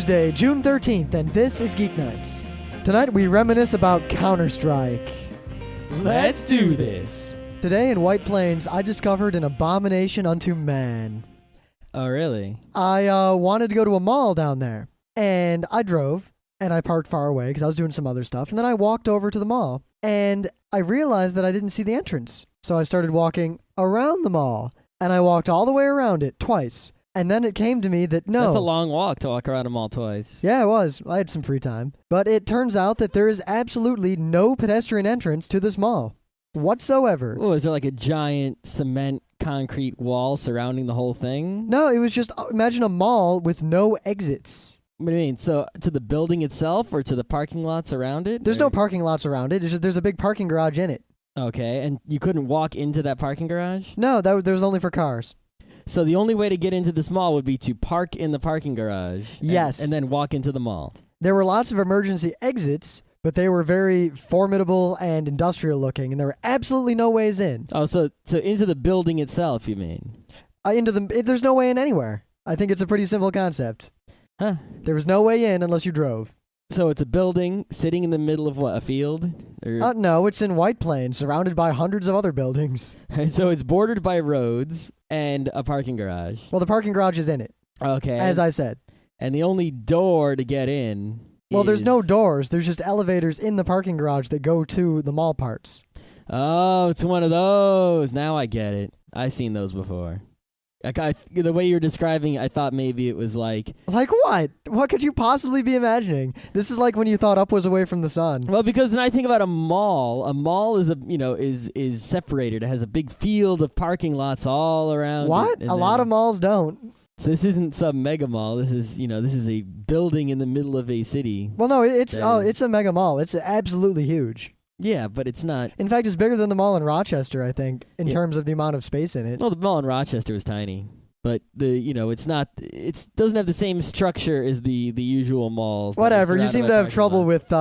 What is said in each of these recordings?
Tuesday, June 13th, and this is Geeknights. Tonight we reminisce about Counterstrike. Let's do this. Today in White Plains, I discovered an abomination unto man. Oh, really? I wanted to go to a mall down there, and I drove, and I parked far away because I was doing some other stuff, and then I walked over to the mall, and I realized that I didn't see the entrance. So I started walking around the mall, and I walked all the way around it twice. And then it came to me that no. That's a long walk to walk around a mall twice. Yeah, it was. I had some free time. But it turns out that there is absolutely no pedestrian entrance to this mall whatsoever. Oh, is there like a giant cement concrete wall surrounding the whole thing? No, it was just, imagine a mall with no exits. What do you mean? So to the building itself or to the parking lots around it? There's no parking lots around it. It's just, there's a big parking garage in it. Okay, and you couldn't walk into that parking garage? No, that was only for cars. So the only way to get into this mall would be to park in the parking garage. Yes. And then walk into the mall. There were lots of emergency exits, but they were very formidable and industrial looking, and there were absolutely no ways in. Oh, so into the building itself, you mean? There's no way in anywhere. I think it's a pretty simple concept. Huh. There was no way in unless you drove. So it's a building sitting in the middle of what, a field? Or... No, it's in White Plains, surrounded by hundreds of other buildings. So it's bordered by roads and a parking garage. Well, the parking garage is in it. Okay. As I said. And the only door to get in Well, there's no doors. There's just elevators in the parking garage that go to the mall parts. Oh, it's one of those. Now I get it. I've seen those before. The way you're describing it, I thought maybe it was like... Like what? What could you possibly be imagining? This is like when you thought up was away from the sun. Well, because when I think about a mall is is separated. It has a big field of parking lots all around. What? A lot of malls don't. So this isn't some mega mall. This is a building in the middle of a city. Well, no, it's a mega mall. It's absolutely huge. Yeah, but it's not. In fact, it's bigger than the mall in Rochester, I think, in terms of the amount of space in it. Well, the mall in Rochester was tiny, but it's not. It doesn't have the same structure as the usual malls. Whatever. You seem to have trouble with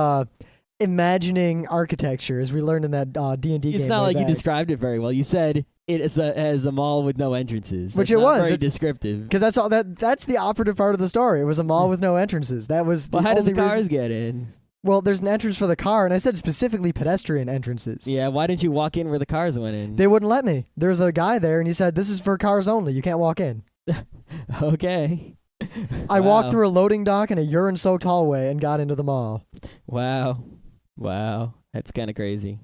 imagining architecture, as we learned in that D&D game. It's not like you described it very well. You said it as a mall with no entrances. Which it was. Very descriptive. Because that's all. That's the operative part of the story. It was a mall with no entrances. That was. Well, how did the cars get in? Well, there's an entrance for the car, and I said specifically pedestrian entrances. Yeah, why didn't you walk in where the cars went in? They wouldn't let me. There's a guy there, and he said, this is for cars only. You can't walk in. Okay. I walked through a loading dock and a urine-soaked hallway and got into the mall. Wow. That's kind of crazy.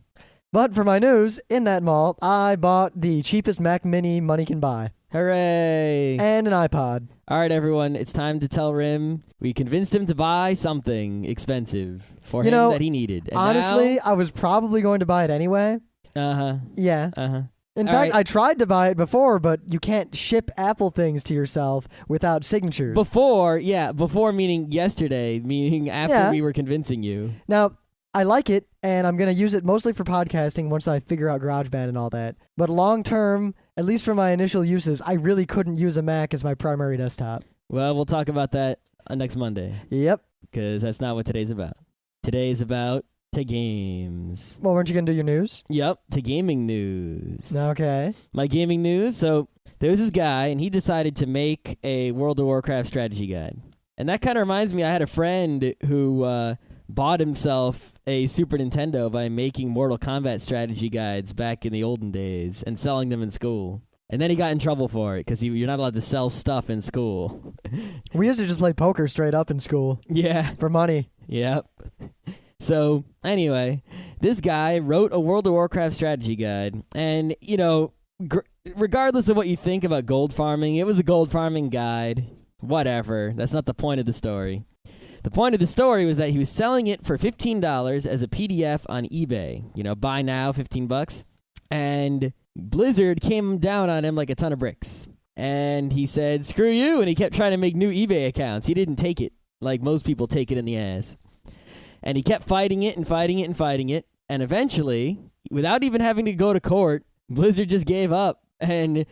But for my news, in that mall, I bought the cheapest Mac Mini money can buy. Hooray! And an iPod. All right, everyone, it's time to tell Rim we convinced him to buy something expensive for him that he needed. And honestly, now... I was probably going to buy it anyway. Uh-huh. Yeah. Uh-huh. In fact, I tried to buy it before, but you can't ship Apple things to yourself without signatures. Before meaning yesterday, meaning after we were convincing you. Now, I like it, and I'm going to use it mostly for podcasting once I figure out GarageBand and all that. But long term, at least for my initial uses, I really couldn't use a Mac as my primary desktop. Well, we'll talk about that next Monday. Yep. Because that's not what today's about. Today's about to games. Well, weren't you going to do your news? Yep, to gaming news. Okay. My gaming news, so there was this guy, and he decided to make a World of Warcraft strategy guide. And that kind of reminds me, I had a friend who... bought himself a Super Nintendo by making Mortal Kombat strategy guides back in the olden days and selling them in school. And then he got in trouble for it because you're not allowed to sell stuff in school. We used to just play poker straight up in school. Yeah. For money. Yep. So, anyway, this guy wrote a World of Warcraft strategy guide. And, regardless of what you think about gold farming, it was a gold farming guide. Whatever. That's not the point of the story. The point of the story was that he was selling it for $15 as a PDF on eBay. Buy now, $15. And Blizzard came down on him like a ton of bricks. And he said, screw you, and he kept trying to make new eBay accounts. He didn't take it, like most people take it in the ass. And he kept fighting it and fighting it and fighting it. And eventually, without even having to go to court, Blizzard just gave up. And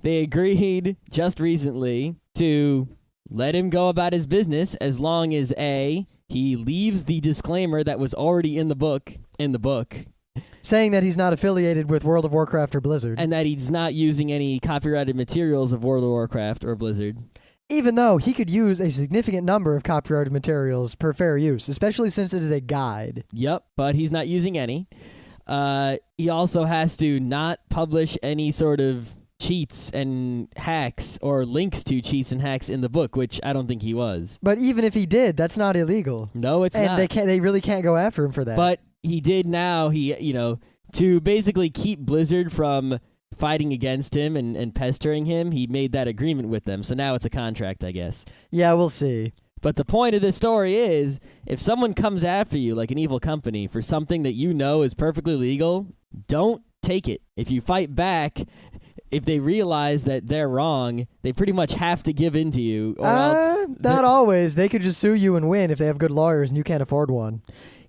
they agreed just recently to... let him go about his business as long as A, he leaves the disclaimer that was already in the book. Saying that he's not affiliated with World of Warcraft or Blizzard. And that he's not using any copyrighted materials of World of Warcraft or Blizzard. Even though he could use a significant number of copyrighted materials per fair use, especially since it is a guide. Yep, but he's not using any. He also has to not publish any sort of cheats and hacks or links to cheats and hacks in the book, which I don't think he was. But even if he did, that's not illegal. No, it's not. And they really can't go after him for that. But he did now. To basically keep Blizzard from fighting against him and pestering him, he made that agreement with them. So now it's a contract, I guess. Yeah, we'll see. But the point of this story is, if someone comes after you, like an evil company, for something that you know is perfectly legal, don't take it. If you fight back, if they realize that they're wrong, they pretty much have to give in to you. Or else not always. They could just sue you and win if they have good lawyers and you can't afford one.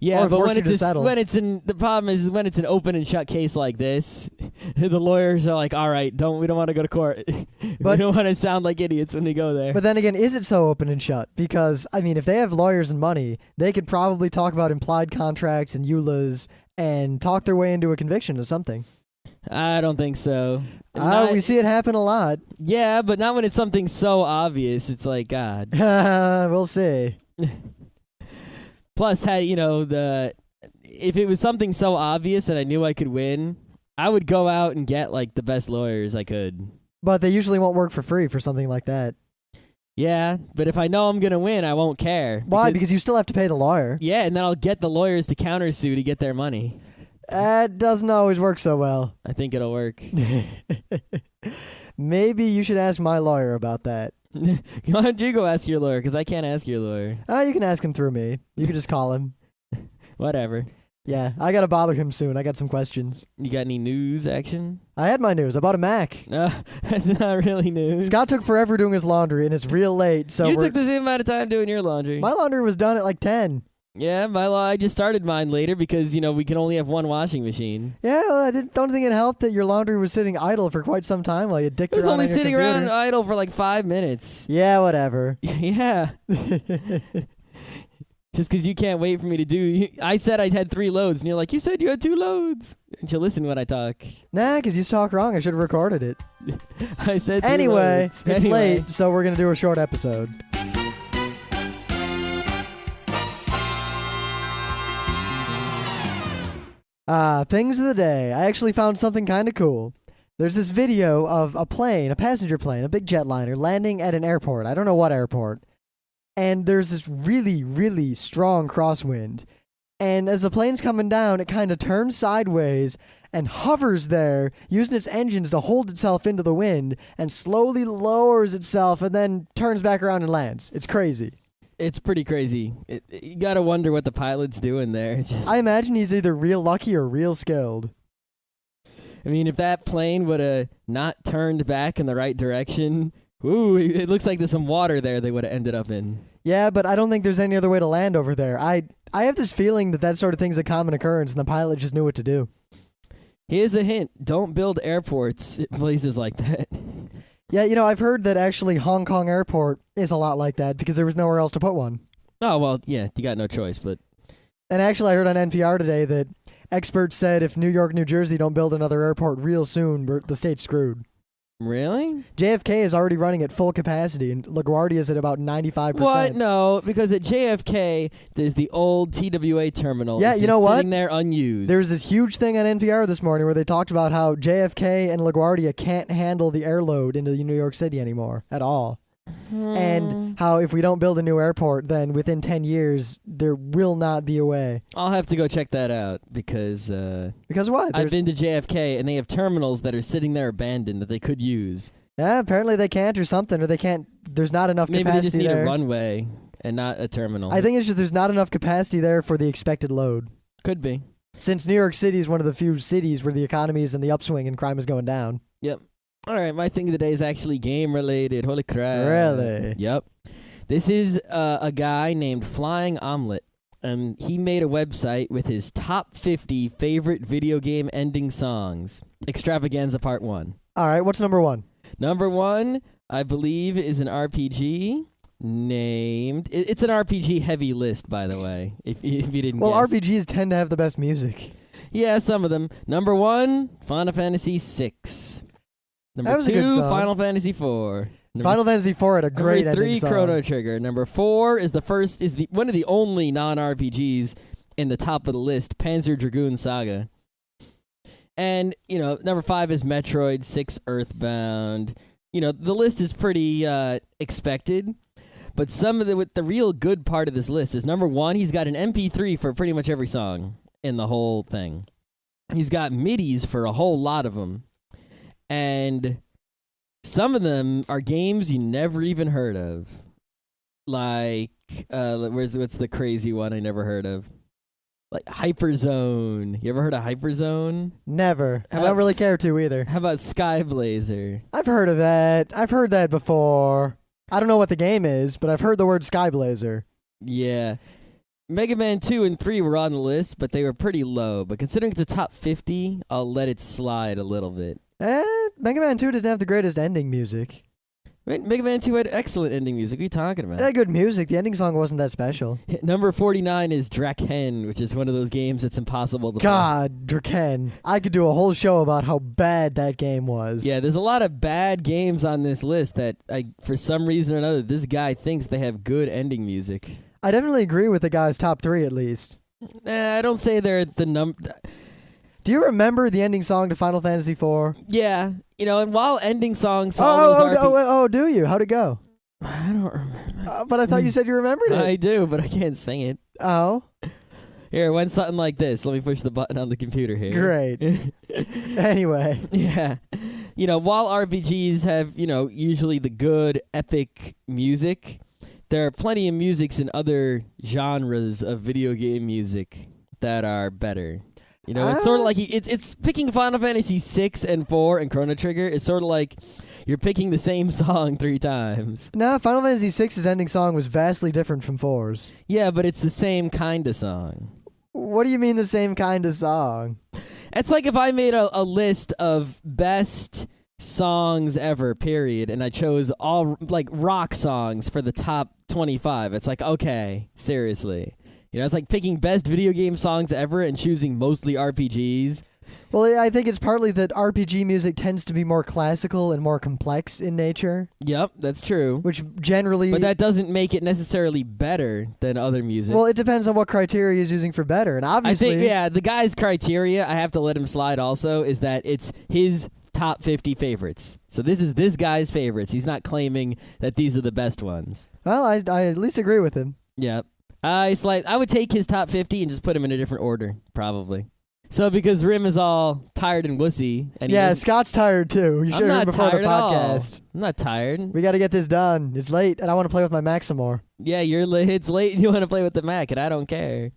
Yeah, but when the problem is when it's an open and shut case like this, the lawyers are like, all right, we don't want to go to court. We don't want to sound like idiots when we go there. But then again, is it so open and shut? Because, I mean, if they have lawyers and money, they could probably talk about implied contracts and EULAs and talk their way into a conviction or something. I don't think so. We see it happen a lot. Yeah, but not when it's something so obvious. It's like, God. We'll see. Plus, if it was something so obvious and I knew I could win, I would go out and get like the best lawyers I could. But they usually won't work for free for something like that. Yeah, but if I know I'm going to win, I won't care. Why? Because you still have to pay the lawyer. Yeah, and then I'll get the lawyers to countersue to get their money. That doesn't always work so well. I think it'll work. Maybe you should ask my lawyer about that. Why don't you go ask your lawyer? Because I can't ask your lawyer. You can ask him through me. You can just call him. Whatever. Yeah, I got to bother him soon. I got some questions. You got any news action? I had my news. I bought a Mac. That's not really news. Scott took forever doing his laundry, and it's real late. So you took the same amount of time doing your laundry. My laundry was done at like 10. Yeah, I just started mine later because, we can only have one washing machine. Yeah, well, don't think it helped that your laundry was sitting idle for quite some time while you dicked around. It was only sitting computer. around idle for like 5 minutes. Yeah, whatever. Yeah. Just because you can't wait for me to do. I said I had 3 loads, and you're like, you said you had 2 loads. And you listen when I talk. Nah, because you talk wrong. I should have recorded it. I said 3 anyway, loads. It's late, so we're going to do a short episode. Things of the day. I actually found something kind of cool. There's this video of a passenger plane, a big jetliner, landing at an airport. I don't know what airport. And there's this really, really strong crosswind. And as the plane's coming down, it kind of turns sideways and hovers there, using its engines to hold itself into the wind, and slowly lowers itself and then turns back around and lands. It's crazy. It's pretty crazy. You gotta wonder what the pilot's doing there. I imagine he's either real lucky or real skilled. I mean, if that plane would have not turned back in the right direction, it looks like there's some water there they would have ended up in. Yeah, but I don't think there's any other way to land over there. I have this feeling that sort of thing's a common occurrence, and the pilot just knew what to do. Here's a hint. Don't build airports at places like that. Yeah, I've heard that actually Hong Kong Airport is a lot like that because there was nowhere else to put one. Oh, well, yeah, you got no choice, but... And actually, I heard on NPR today that experts said if New York, New Jersey don't build another airport real soon, the state's screwed. Really? JFK is already running at full capacity, and LaGuardia is at about 95%. What? No, because at JFK, there's the old TWA terminal. Yeah, you know what? Sitting there unused. There was this huge thing on NPR this morning where they talked about how JFK and LaGuardia can't handle the airload into New York City anymore at all. And how if we don't build a new airport, then within 10 years, there will not be a way. I'll have to go check that out because... Because what? I've been to JFK, and they have terminals that are sitting there abandoned that they could use. Yeah, apparently they can't or something, or they can't... There's not enough capacity there. Maybe they just need a runway and not a terminal. I think it's just there's not enough capacity there for the expected load. Could be. Since New York City is one of the few cities where the economy is in the upswing and crime is going down. Yep. All right, my thing of the day is actually game-related. Holy crap. Really? Yep. This is a guy named Flying Omelet. He made a website with his top 50 favorite video game ending songs. Extravaganza Part 1. All right, what's number 1? Number 1, I believe, is an RPG named... It's an RPG-heavy list, by the way, if you didn't guess. Well, RPGs tend to have the best music. Yeah, some of them. Number 1, Final Fantasy VI. Number That was a good 2, song. Final Fantasy IV. Final Fantasy IV had a great Number 3, ending song. Chrono Trigger. Number 4 is one of the only non-RPGs in the top of the list, Panzer Dragoon Saga. And, number 5 is Metroid, 6 Earthbound. The list is pretty expected, but the real good part of this list is number 1, he's got an MP3 for pretty much every song in the whole thing. He's got MIDIs for a whole lot of them. And some of them are games you never even heard of. Like, what's the crazy one I never heard of? Like Hyperzone. You ever heard of Hyperzone? Never. I don't really care to either. How about Skyblazer? I've heard of that. I've heard that before. I don't know what the game is, but I've heard the word Skyblazer. Yeah. Mega Man 2 and 3 were on the list, but they were pretty low. But considering it's the top 50, I'll let it slide a little bit. Mega Man 2 didn't have the greatest ending music. Mega Man 2 had excellent ending music. What are you talking about? It had good music. The ending song wasn't that special. Number 49 is Draken, which is one of those games that's impossible to play. God, Draken. I could do a whole show about how bad that game was. Yeah, there's a lot of bad games on this list that, for some reason or another, this guy thinks they have good ending music. I definitely agree with the guy's top 3 at least. I don't say they're the number. Do you remember the ending song to Final Fantasy IV? Yeah. And while ending songs... do you? How'd it go? I don't remember. But I thought you said you remembered it. I do, but I can't sing it. Oh? Here, it went something like this. Let me push the button on the computer here. Great. Anyway. Yeah. While RPGs have, usually the good, epic music, there are plenty of musics in other genres of video game music that are better. It's sort of like it's picking Final Fantasy 6 and 4 and Chrono Trigger. It's sort of like you're picking the same song 3 times. No, Final Fantasy 6's ending song was vastly different from 4's. Yeah, but it's the same kind of song. What do you mean the same kind of song? It's like if I made a list of best songs ever, period, and I chose all like rock songs for the top 25. It's like, okay, seriously. It's like picking best video game songs ever and choosing mostly RPGs. Well, I think it's partly that RPG music tends to be more classical and more complex in nature. Yep, that's true. Which generally... But that doesn't make it necessarily better than other music. Well, it depends on what criteria he's using for better. And obviously... I think, the guy's criteria, I have to let him slide also, is that it's his top 50 favorites. So this is this guy's favorites. He's not claiming that these are the best ones. Well, I at least agree with him. Yep. I would take his top 50 and just put him in a different order, probably. So because Rim is all tired and wussy. And Scott's tired too. You should have heard before the podcast. I'm not tired. We got to get this done. It's late, and I want to play with my Mac some more. Yeah, it's late and you want to play with the Mac, and I don't care.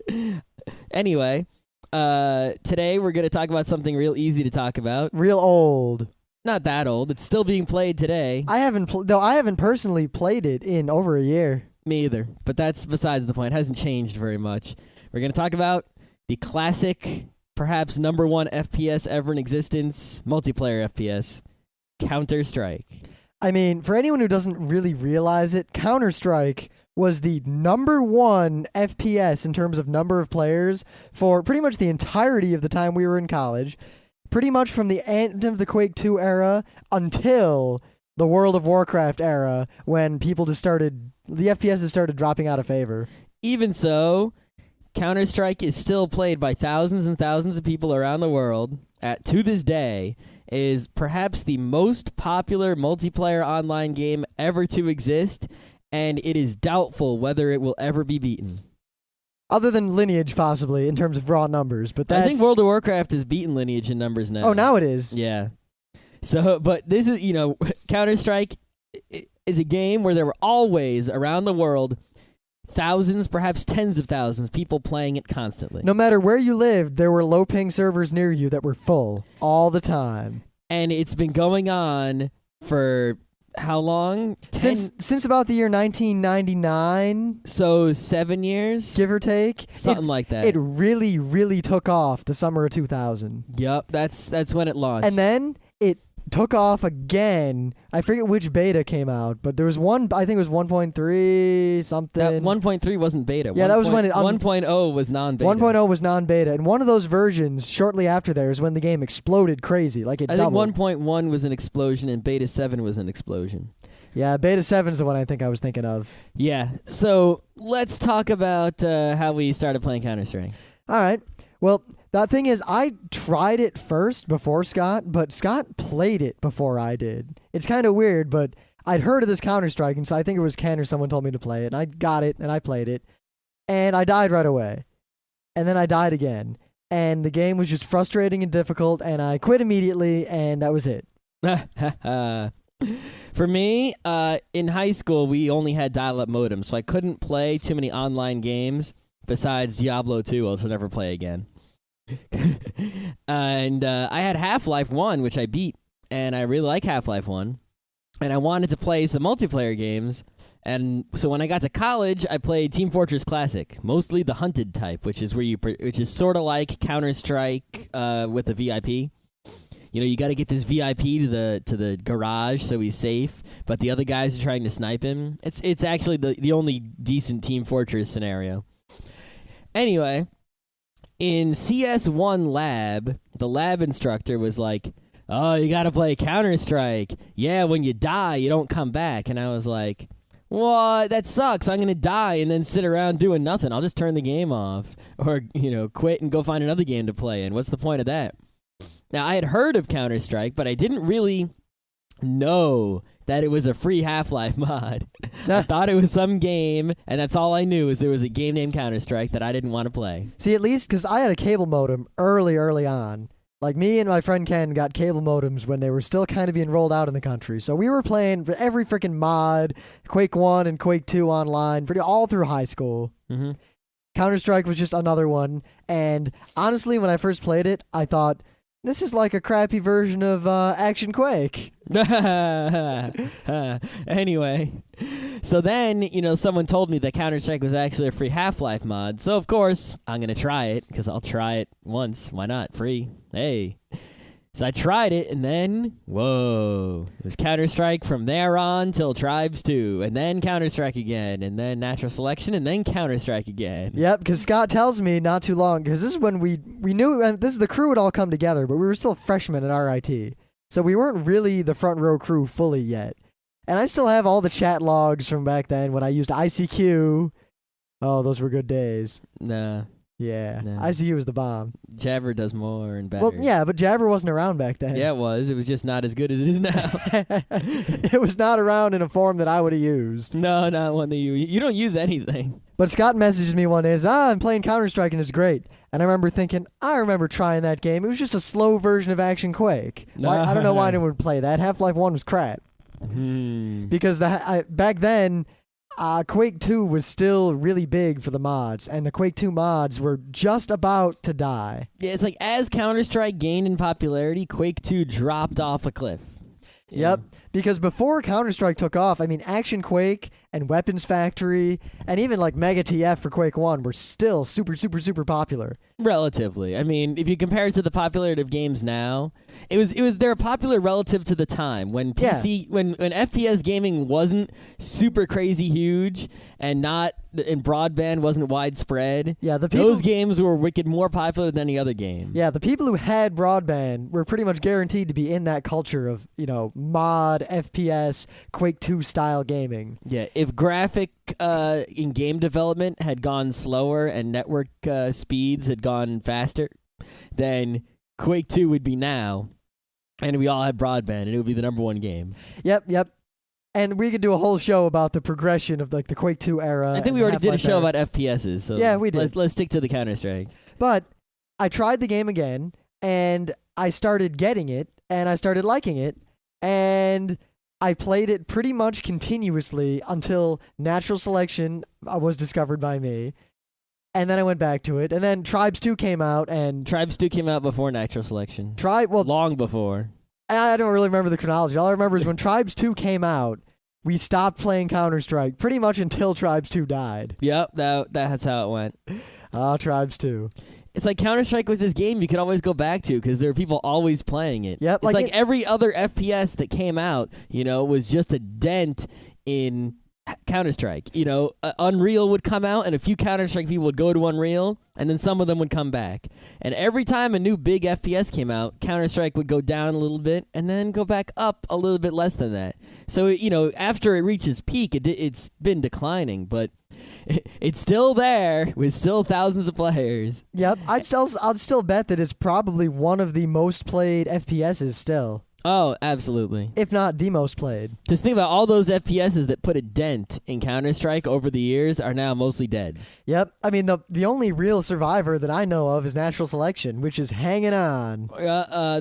Anyway, today we're going to talk about something real easy to talk about. Real old. Not that old. It's still being played today. I haven't personally played it in over a year. Me either, but that's besides the point. It hasn't changed very much. We're going to talk about the classic, perhaps number 1 FPS ever in existence, multiplayer FPS, Counterstrike. I mean, for anyone who doesn't really realize it, Counterstrike was the number 1 FPS in terms of number of players for pretty much the entirety of the time we were in college, pretty much from the end of the Quake 2 era until the World of Warcraft era, when people just started... The FPS started dropping out of favor. Even so, Counter-Strike is still played by thousands and thousands of people around the world. To this day, is perhaps the most popular multiplayer online game ever to exist, and it is doubtful whether it will ever be beaten. Other than Lineage, possibly, in terms of raw numbers. But I think World of Warcraft has beaten Lineage in numbers now. Oh, now it is. Yeah. So, but this is, Counter-Strike is a game where there were always, around the world, thousands, perhaps tens of thousands, people playing it constantly. No matter where you lived, there were low-ping servers near you that were full all the time. And it's been going on for how long? Since about the year 1999. So 7 years? Give or take. Something like that. It really, really took off the summer of 2000. Yep, that's when it launched. And then it took off again. I forget which beta came out, but there was one, I think it was 1.3 something. That 1.3 wasn't beta. Yeah, that was when it... 1.0 was non-beta. 1.0 was non-beta, and one of those versions, shortly after there, is when the game exploded crazy. Like, it doubled. I think 1.1 was an explosion, and beta 7 was an explosion. Yeah, Beta 7's the one I think I was thinking of. Yeah. So let's talk about how we started playing Counterstrike. All right. Well, the thing is, I tried it first before Scott, but Scott played it before I did. It's kind of weird, but I'd heard of this Counterstrike, and so I think it was Ken or someone told me to play it, and I got it, and I played it, and I died right away. And then I died again, and the game was just frustrating and difficult, and I quit immediately, and that was it. For me, in high school, we only had dial-up modems, so I couldn't play too many online games besides Diablo 2, which I'll never play again. And I had Half-Life 1, which I beat, and I really like Half-Life 1. And I wanted to play some multiplayer games, and so when I got to college, I played Team Fortress Classic, mostly the hunted type, which is sort of like Counter-Strike with the VIP. You know, you got to get this VIP to the garage so he's safe, but the other guys are trying to snipe him. It's actually the only decent Team Fortress scenario. Anyway, in CS1 lab, the lab instructor was like, "Oh, you got to play Counter-Strike. Yeah, when you die, you don't come back." And I was like, "What? That sucks. I'm going to die and then sit around doing nothing. I'll just turn the game off or, quit and go find another game to play in. What's the point of that?" Now, I had heard of Counter-Strike, but I didn't really know that it was a free Half-Life mod. I thought it was some game, and that's all I knew, is there was a game named Counter-Strike that I didn't want to play. See, at least because I had a cable modem early on. Like, me and my friend Ken got cable modems when they were still kind of being rolled out in the country. So we were playing every freaking mod, Quake 1 and Quake 2 online, all through high school. Mm-hmm. Counter-Strike was just another one. And honestly, when I first played it, I thought, this is like a crappy version of Action Quake. Anyway, so then, someone told me that Counter-Strike was actually a free Half-Life mod. So, of course, I'm going to try it, because I'll try it once. Why not? Free. Hey. So I tried it, and then, whoa. It was Counter-Strike from there on till Tribes 2, and then Counter-Strike again, and then Natural Selection, and then Counter-Strike again. Yep, because Scott tells me not too long, because this is when we knew, and this is the crew had all come together, but we were still freshmen at RIT. So we weren't really the front row crew fully yet. And I still have all the chat logs from back then when I used ICQ. Oh, those were good days. Nah. Yeah, No. ICU was the bomb. Jabber does more and better. Well, yeah, but Jabber wasn't around back then. Yeah, it was. It was just not as good as it is now. It was not around in a form that I would have used. No, not one that you don't use anything. But Scott messaged me one day, I'm playing Counter-Strike and it's great. And I remember thinking, I remember trying that game. It was just a slow version of Action Quake. I don't know why anyone would play that. Half-Life 1 was crap. Because back then, Quake 2 was still really big for the mods, and the Quake 2 mods were just about to die. Yeah, it's like as Counter-Strike gained in popularity, Quake 2 dropped off a cliff. Yep, because before Counter-Strike took off, Action Quake and Weapons Factory and even like Mega TF for Quake 1 were still super, super, super popular. Relatively. If you compare it to the popularity of games now, they're popular relative to the time when when FPS gaming wasn't super crazy huge and broadband wasn't widespread. Yeah, those games were wicked more popular than any other game. Yeah, the people who had broadband were pretty much guaranteed to be in that culture of, mod, FPS, Quake 2 style gaming. Yeah, if graphic in game development had gone slower and network speeds had gone faster, then Quake 2 would be now, and we all had broadband, and it would be the number one game. Yep. And we could do a whole show about the progression of like the Quake 2 era. I think we already did a show about FPSs, so yeah, we did. Let's stick to the Counter-Strike. But I tried the game again, and I started getting it, and I started liking it, and I played it pretty much continuously until Natural Selection was discovered by me. And then I went back to it. And then Tribes 2 came out. And Tribes 2 came out before Natural Selection. Long before. I don't really remember the chronology. All I remember is when Tribes 2 came out, we stopped playing Counter-Strike pretty much until Tribes 2 died. Yep, that's how it went. Tribes 2. It's like Counter-Strike was this game you could always go back to because there are people always playing it. Yep, it's like every other FPS that came out, was just a dent in Counterstrike. Unreal would come out, and a few Counterstrike people would go to Unreal, and then some of them would come back. And every time a new big FPS came out, Counterstrike would go down a little bit, and then go back up a little bit less than that. So, after it reaches peak, it's been declining, but it's still there with still thousands of players. Yep, I'd still bet that it's probably one of the most played FPSs still. Oh, absolutely. If not the most played. Just think about all those FPSs that put a dent in Counter-Strike over the years are now mostly dead. Yep. I mean, the only real survivor that I know of is Natural Selection, which is hanging on.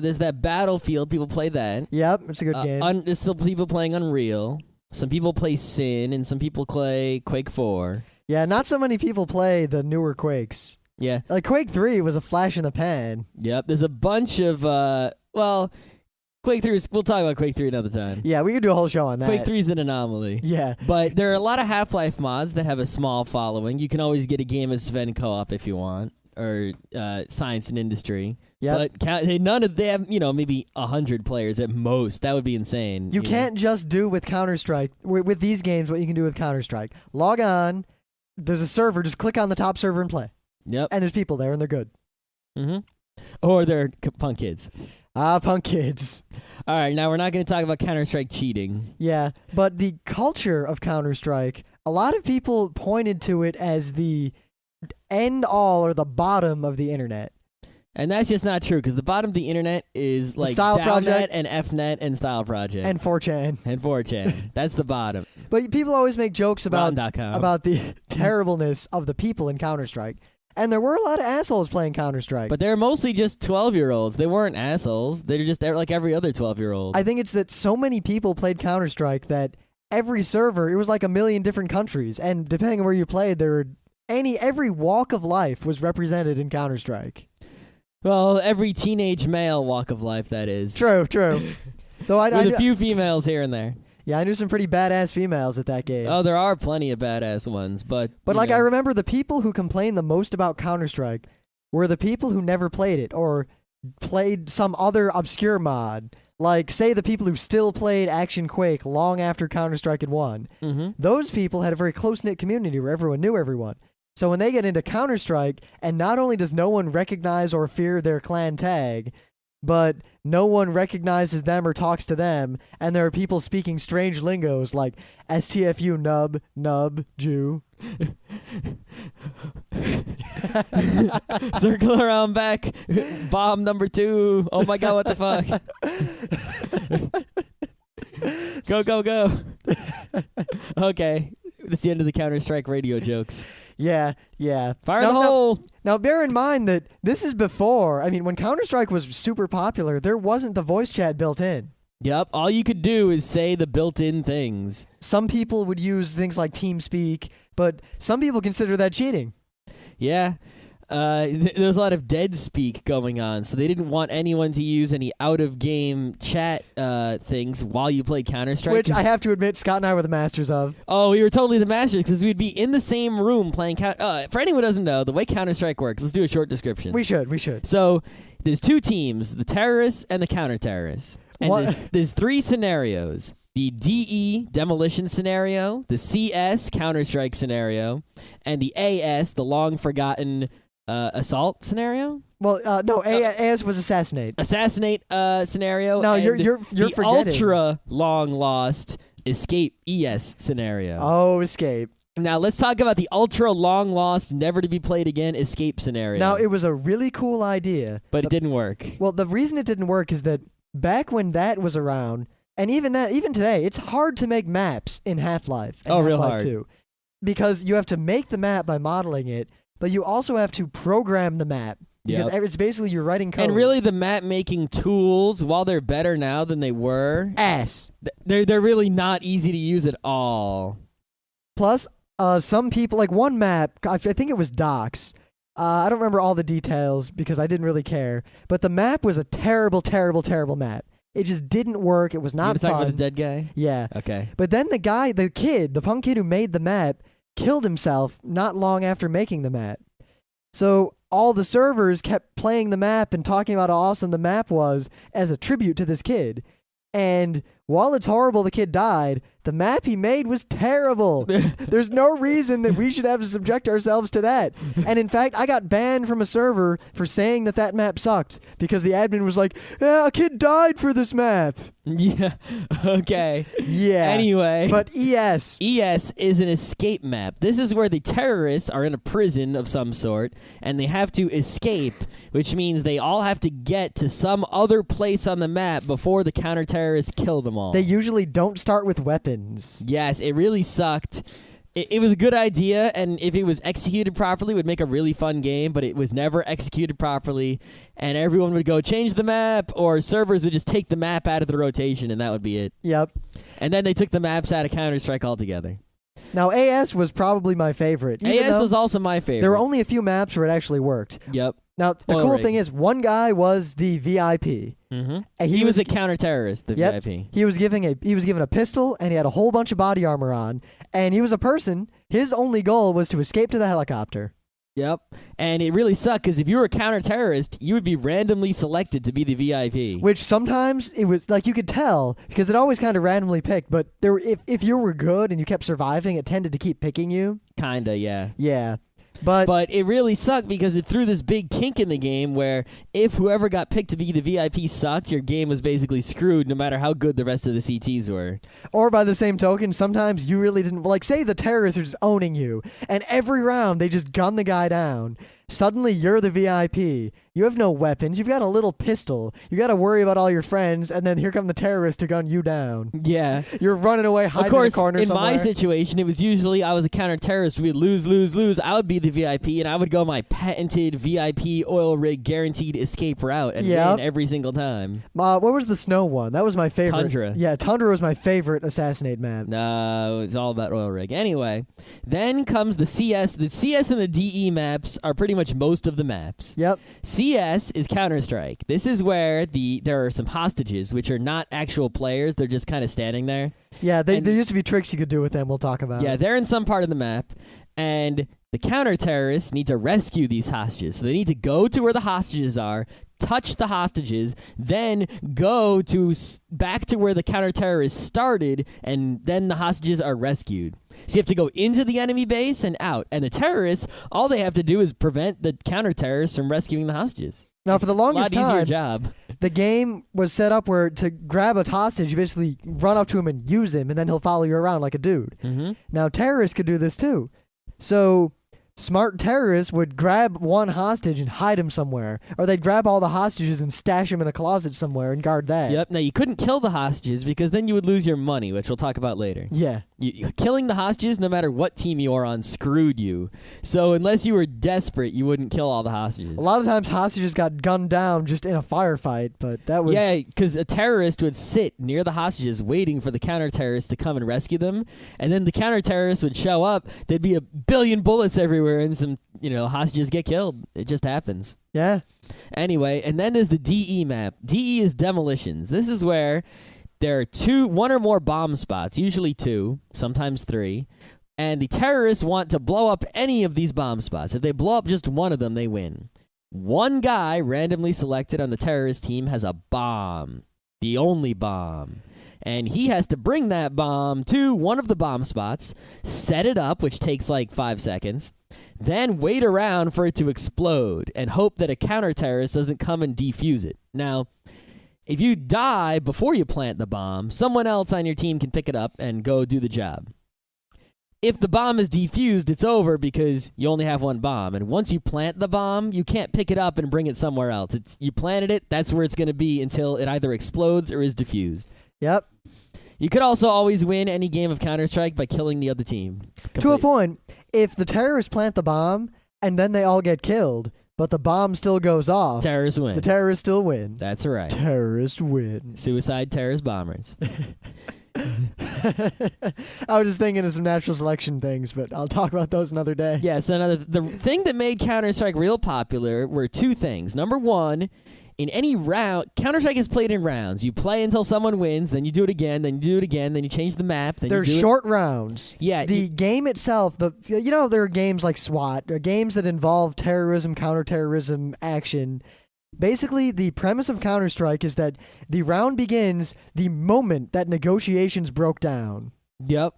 There's that Battlefield. People play that. Yep, it's a good game. There's still people playing Unreal. Some people play Sin, and some people play Quake 4. Yeah, not so many people play the newer Quakes. Yeah. Like, Quake 3 was a flash in the pan. Yep. There's a bunch of, Quake 3 we'll talk about Quake 3 another time. Yeah, we could do a whole show on that. Quake 3 is an anomaly. Yeah. But there are a lot of Half-Life mods that have a small following. You can always get a game of Sven co-op if you want, or Science and Industry. Yeah. But they have, maybe 100 players at most. That would be insane. You can't just do with Counter-Strike, with these games what you can do with Counter-Strike. Log on, there's a server, just click on the top server and play. Yep. And there's people there, and they're good. Mm-hmm. Or they're punk kids. Punk kids. All right, now we're not going to talk about Counter-Strike cheating. Yeah, but the culture of Counter-Strike, a lot of people pointed to it as the end-all or the bottom of the internet. And that's just not true, because the bottom of the internet is like Style Downnet Project and Fnet and Style Project. And 4chan. And 4chan. That's the bottom. But people always make jokes about Rotten.com. the terribleness of the people in Counter-Strike. And there were a lot of assholes playing Counter-Strike. But they're mostly just 12-year-olds. They weren't assholes. They're just like every other 12-year-old. I think it's that so many people played Counter-Strike that every server, it was like a million different countries. And depending on where you played, there were every walk of life was represented in Counter-Strike. Well, every teenage male walk of life, that is. True. Though With a few females here and there. Yeah, I knew some pretty badass females at that game. Oh, there are plenty of badass ones, but I remember the people who complained the most about Counter-Strike were the people who never played it or played some other obscure mod. Like, say, the people who still played Action Quake long after Counter-Strike had won. Mm-hmm. Those people had a very close-knit community where everyone knew everyone. So when they get into Counter-Strike, and not only does no one recognize or fear their clan tag, but no one recognizes them or talks to them, and there are people speaking strange lingos like STFU, nub, Jew. Circle around back, bomb number 2. Oh my god, what the fuck? Go. Okay, that's the end of the Counter-Strike radio jokes. Yeah. Fire in the hole! Now, bear in mind that this is before, when Counter-Strike was super popular, there wasn't the voice chat built in. Yep, all you could do is say the built-in things. Some people would use things like TeamSpeak, but some people consider that cheating. Yeah. There's a lot of dead speak going on, so they didn't want anyone to use any out-of-game chat things while you play Counter-Strike. Which I have to admit, Scott and I were the masters of. Oh, we were totally the masters, because we'd be in the same room playing for anyone who doesn't know, the way Counter-Strike works, let's do a short description. We should. So, there's 2 teams, the terrorists and the counter-terrorists. And there's 3 scenarios. The DE, demolition scenario, the CS, Counter-Strike scenario, and the AS, the long-forgotten assault scenario? Well, no, AS was assassinate. Assassinate scenario. No, and you're the forgetting. ultra long lost escape ES scenario. Oh, escape. Now let's talk about the ultra long lost, never to be played again escape scenario. Now it was a really cool idea, but it didn't work. Well, the reason it didn't work is that back when that was around, and even today, it's hard to make maps in Half-Life. And real Half-Life hard. 2, because you have to make the map by modeling it. But you also have to program the map, because it's basically you're writing code. And really, the map-making tools, while they're better now than they were, they're really not easy to use at all. Plus, some people, like one map, I think it was Docks. I don't remember all the details because I didn't really care. But the map was a terrible, terrible, terrible map. It just didn't work. It was not fun. You talking about the dead guy? Yeah. Okay. But then the punk kid who made the map, killed himself not long after making the map. So all the servers kept playing the map and talking about how awesome the map was as a tribute to this kid. And while it's horrible the kid died, the map he made was terrible. There's no reason that we should have to subject ourselves to that. And in fact, I got banned from a server for saying that map sucked because the admin was like, a kid died for this map. Yeah. Okay. Yeah. Anyway. But ES. ES is an escape map. This is where the terrorists are in a prison of some sort, and they have to escape, which means they all have to get to some other place on the map before the counter-terrorists kill them all. They usually don't start with weapons. Yes, it really sucked. It was a good idea, and if it was executed properly, it would make a really fun game, but it was never executed properly, and everyone would go change the map, or servers would just take the map out of the rotation, and that would be it. Yep. And then they took the maps out of Counterstrike altogether. Now, AS was probably my favorite. AS was also my favorite. There were only a few maps where it actually worked. Yep. Now, the cool thing is, one guy was the VIP. Mm-hmm. And he was a counter-terrorist, the VIP. He was given a pistol, and he had a whole bunch of body armor on, and he was a person. His only goal was to escape to the helicopter. Yep. And it really sucked, because if you were a counter-terrorist, you would be randomly selected to be the VIP. Which sometimes, it was, like, you could tell, because it always kind of randomly picked, but if you were good and you kept surviving, it tended to keep picking you. Kinda, yeah. Yeah. But it really sucked because it threw this big kink in the game where if whoever got picked to be the VIP sucked, your game was basically screwed no matter how good the rest of the CTs were. Or by the same token, sometimes you really didn't... Like, say the terrorists are just owning you, and every round they just gun the guy down. Suddenly you're the VIP. You have no weapons. You've got a little pistol. You got to worry about all your friends, and then here come the terrorists to gun you down. Yeah. You're running away, hiding in a corner somewhere. In my situation, it was usually I was a counter-terrorist. We'd lose. I would be the VIP, and I would go my patented VIP oil rig guaranteed escape route and win every single time. What was the snow one? That was my favorite. Tundra. Yeah, Tundra was my favorite assassinate map. No, it's all about oil rig. Anyway, then comes the CS. The CS and the DE maps are pretty much most of the maps. Yep. CS is Counterstrike. This is where there are some hostages, which are not actual players. They're just kind of standing there. Yeah, there used to be tricks you could do with them. We'll talk about. Yeah, they're in some part of the map, and the counter-terrorists need to rescue these hostages. So they need to go to where the hostages are, touch the hostages, then go back to where the counter-terrorists started, and then the hostages are rescued. So you have to go into the enemy base and out. And the terrorists, all they have to do is prevent the counter-terrorists from rescuing the hostages. Now, for the longest time, easier job. The game was set up where to grab a hostage, you basically run up to him and use him, and then he'll follow you around like a dude. Mm-hmm. Now, terrorists could do this too. So smart terrorists would grab one hostage and hide him somewhere, or they'd grab all the hostages and stash them in a closet somewhere and guard that. Yep. Now, you couldn't kill the hostages because then you would lose your money, which we'll talk about later. Yeah. Killing the hostages, no matter what team you are on, screwed you. So unless you were desperate, you wouldn't kill all the hostages. A lot of times hostages got gunned down just in a firefight, but that was... Yeah, because a terrorist would sit near the hostages waiting for the counter-terrorist to come and rescue them, and then the counter-terrorist would show up, there'd be a billion bullets everywhere, and some, hostages get killed. It just happens. Yeah. Anyway, and then there's the DE map. DE is demolitions. This is where there are one or more bomb spots, usually 2, sometimes 3, and the terrorists want to blow up any of these bomb spots. If they blow up just one of them, they win. One guy randomly selected on the terrorist team has a bomb, the only bomb, and he has to bring that bomb to one of the bomb spots, set it up, which takes like 5 seconds, then wait around for it to explode and hope that a counter-terrorist doesn't come and defuse it. Now, if you die before you plant the bomb, someone else on your team can pick it up and go do the job. If the bomb is defused, it's over because you only have one bomb. And once you plant the bomb, you can't pick it up and bring it somewhere else. You planted it, that's where it's going to be until it either explodes or is defused. Yep. You could also always win any game of Counter-Strike by killing the other team. To a point, if the terrorists plant the bomb and then they all get killed, but the bomb still goes off, terrorists win. The terrorists still win. That's right. Terrorists win. Suicide terrorist bombers. I was just thinking of some natural selection things, but I'll talk about those another day. Yeah, so the thing that made Counter-Strike real popular were 2 things. Number 1, in any round, Counter-Strike is played in rounds. You play until someone wins, then you do it again, then you do it again, then you change the map. Then They're short rounds. Yeah. The game itself, there are games like SWAT, games that involve terrorism, counterterrorism, action. Basically, the premise of Counterstrike is that the round begins the moment that negotiations broke down. Yep.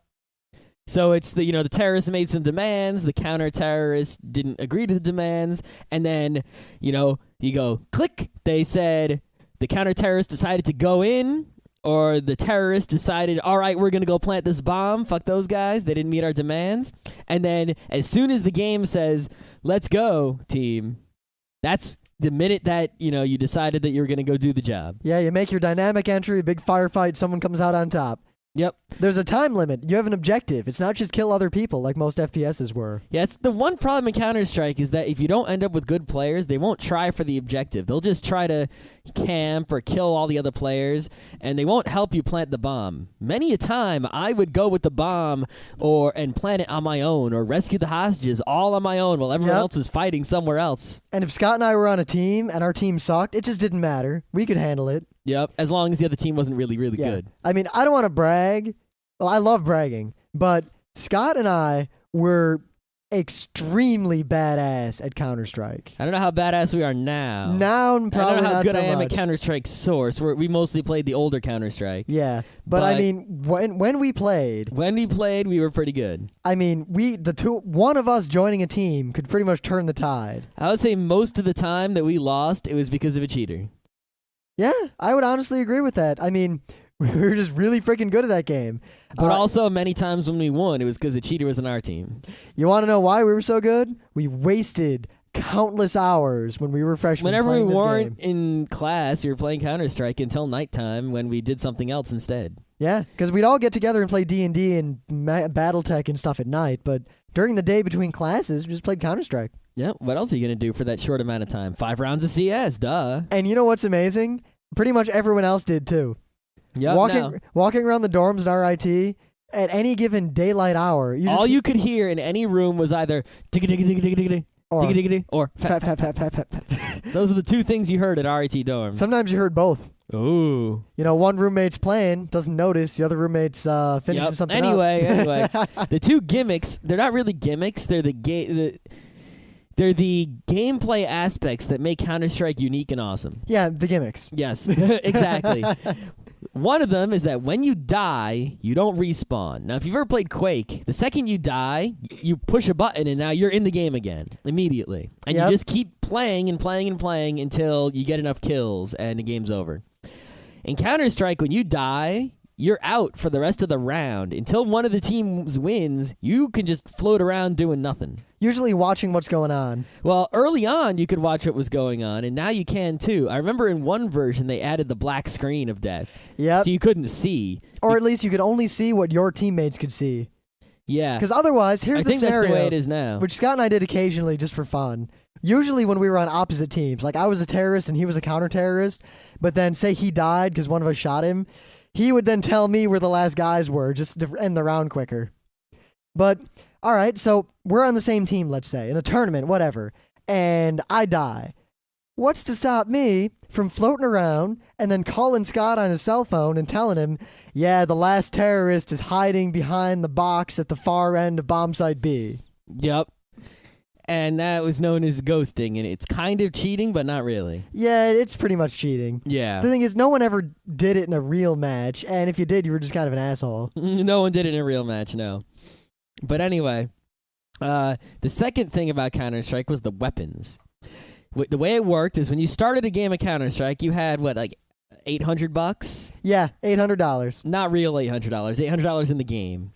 So it's the terrorists made some demands, the counter-terrorists didn't agree to the demands, and then, you go, click, they said the counter-terrorists decided to go in, or the terrorists decided, all right, we're going to go plant this bomb, fuck those guys, they didn't meet our demands, and then as soon as the game says, let's go, team, that's the minute that, you decided that you were going to go do the job. Yeah, you make your dynamic entry, big firefight, someone comes out on top. Yep. There's a time limit. You have an objective. It's not just kill other people like most FPSs were. Yeah, it's the one problem in Counter-Strike is that if you don't end up with good players, they won't try for the objective. They'll just try to camp or kill all the other players, and they won't help you plant the bomb. Many a time, I would go with the bomb and plant it on my own, or rescue the hostages all on my own while everyone else is fighting somewhere else. And if Scott and I were on a team, and our team sucked, it just didn't matter. We could handle it. Yep, as long as the other team wasn't really, really good. I mean, I don't want to brag. Well, I love bragging, but Scott and I were extremely badass at Counter-Strike. I don't know how badass we are now. Now, probably I don't know how not good so I am much. at Counter-Strike Source. We mostly played the older Counter-Strike. Yeah, but I mean, when we played, we were pretty good. I mean, one of us joining a team could pretty much turn the tide. I would say most of the time that we lost, it was because of a cheater. Yeah, I would honestly agree with that. I mean, we were just really freaking good at that game. But also, many times when we won, it was because the cheater was on our team. You want to know why we were so good? We wasted countless hours when we were freshmen. Whenever we playing this weren't game. in class, we were playing Counter-Strike until nighttime when we did something else instead. Yeah, because we'd all get together and play D&D and Battletech and stuff at night, but during the day between classes, we just played Counter-Strike. Yeah, what else are you going to do for that short amount of time? 5 rounds of CS, duh. And you know what's amazing? Pretty much everyone else did too. Yep, walking around the dorms in RIT at any given daylight hour. You could hear in any room was either digga-digga-digga-digga-digga, digga-digga-digga, or fap. Those are the two things you heard at RIT dorms. Sometimes you heard both. Ooh. One roommate's playing, doesn't notice. The other roommate's finishing something up. Anyway, the two gimmicks, they're not really gimmicks. They're They're the gameplay aspects that make Counter-Strike unique and awesome. Yeah, the gimmicks. Yes, exactly. One of them is that when you die, you don't respawn. Now, if you've ever played Quake, the second you die, you push a button and now you're in the game again immediately. And you just keep playing and playing and playing until you get enough kills and the game's over. In Counter-Strike, when you die, you're out for the rest of the round. Until one of the teams wins, you can just float around doing nothing. Usually watching what's going on. Well, early on, you could watch what was going on, and now you can too. I remember in one version, they added the black screen of death. Yep. So you couldn't see. Or at least you could only see what your teammates could see. Yeah. Because otherwise, here's the scenario. I think that's the way it is now. Which Scott and I did occasionally just for fun. Usually when we were on opposite teams. Like I was a terrorist and he was a counter-terrorist. But then say he died because one of us shot him. He would then tell me where the last guys were just to end the round quicker. But, all right, so we're on the same team, let's say, in a tournament, whatever, and I die. What's to stop me from floating around and then calling Scott on his cell phone and telling him, yeah, the last terrorist is hiding behind the box at the far end of bomb site B? Yep. And that was known as ghosting, and it's kind of cheating, but not really. Yeah, it's pretty much cheating. Yeah. The thing is, no one ever did it in a real match, and if you did, you were just kind of an asshole. No one did it in a real match, no. But anyway, the second thing about Counter-Strike was the weapons. The way it worked is when you started a game of Counter-Strike, you had, $800? Yeah, $800. Not real $800, $800 in the game.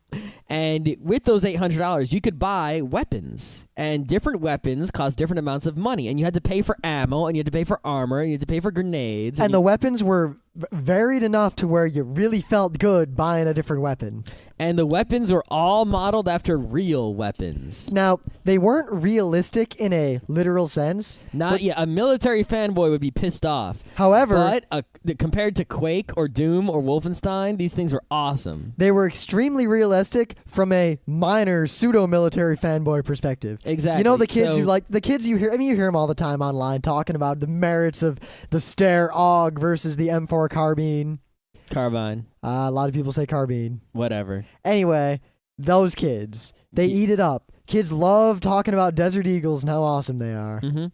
And with those $800, you could buy weapons. And different weapons cost different amounts of money. And you had to pay for ammo, and you had to pay for armor, and you had to pay for grenades. And the weapons were varied enough to where you really felt good buying a different weapon. And the weapons were all modeled after real weapons. Now, they weren't realistic in a literal sense. A military fanboy would be pissed off. However, but compared to Quake or Doom or Wolfenstein, these things were awesome. They were extremely realistic from a minor pseudo-military fanboy perspective. Exactly. You know the kids you hear. I mean, you hear them all the time online talking about the merits of the Steyr AUG versus the M4 carbine. Carbine. A lot of people say carbine. Whatever. Anyway, those kids, they eat it up. Kids love talking about Desert Eagles and how awesome they are. Mm-hmm.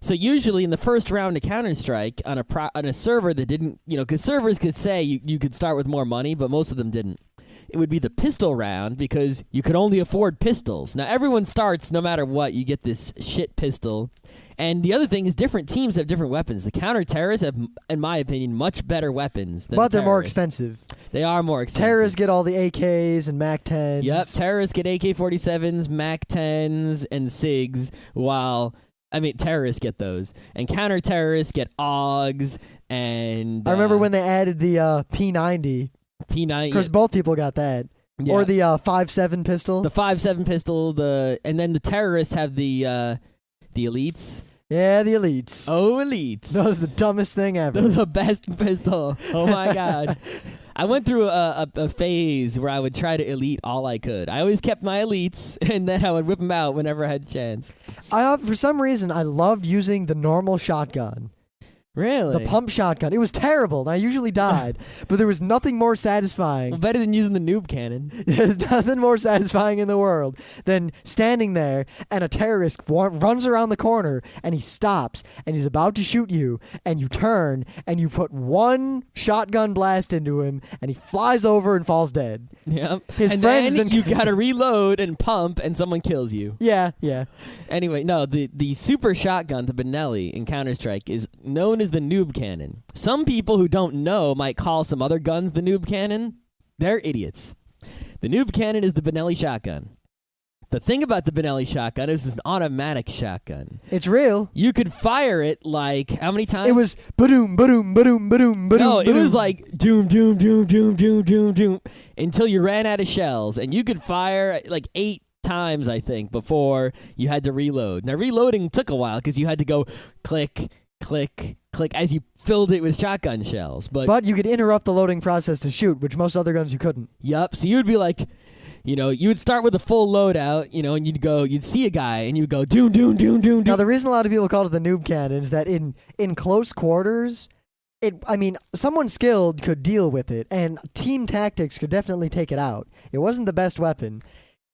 So usually in the first round of Counterstrike on a server that didn't, because servers could say you could start with more money, but most of them didn't. It would be the pistol round because you could only afford pistols. Now everyone starts no matter what. You get this shit pistol. And the other thing is different teams have different weapons. The counter-terrorists have, in my opinion, much better weapons than But they're more terrorists. expensive. They are more expensive. Terrorists get all the AKs and MAC-10s. Yep, terrorists get AK-47s, MAC-10s, and SIGs, while... terrorists get those. And counter-terrorists get AUGs and... I remember when they added the P90. P90. Of course, both people got that. Yeah. Or the 5.7 pistol. The 5.7 pistol, and then the terrorists have the elites. Yeah, the elites. Oh, elites. That was the dumbest thing ever. The best pistol. Oh, my God. I went through a phase where I would try to elite all I could. I always kept my elites, and then I would whip them out whenever I had a chance. For some reason, I loved using the normal shotgun. Really? The pump shotgun. It was terrible, and I usually died. But there was nothing more satisfying. Well, better than using the noob cannon. There's nothing more satisfying in the world than standing there and a terrorist runs around the corner and he stops and he's about to shoot you and you turn and you put one shotgun blast into him and he flies over and falls dead. Yep. His and friends then then you gotta reload and pump and someone kills you. Yeah. Anyway, no, the super shotgun, the Benelli in Counter-Strike, is known as the noob cannon. Some people who don't know might call some other guns the noob cannon. They're idiots. The noob cannon is the Benelli shotgun. The thing about the Benelli shotgun is it's an automatic shotgun. It's real. You could fire it like, how many times? It was ba-doom, ba-doom, ba-doom, ba-doom, ba-doom. No, it was like doom, doom, doom, doom, doom, doom, doom, until you ran out of shells. And you could fire like 8 times, I think, before you had to reload. Now, reloading took a while because you had to go click, click, click as you filled it with shotgun shells. But you could interrupt the loading process to shoot, which most other guns you couldn't. Yup. So you'd be like, you would start with a full loadout, and you'd see a guy and you'd go doom, doom, doom, doom, doom. Now, the reason a lot of people call it the noob cannon is that in close quarters, someone skilled could deal with it, and team tactics could definitely take it out. It wasn't the best weapon.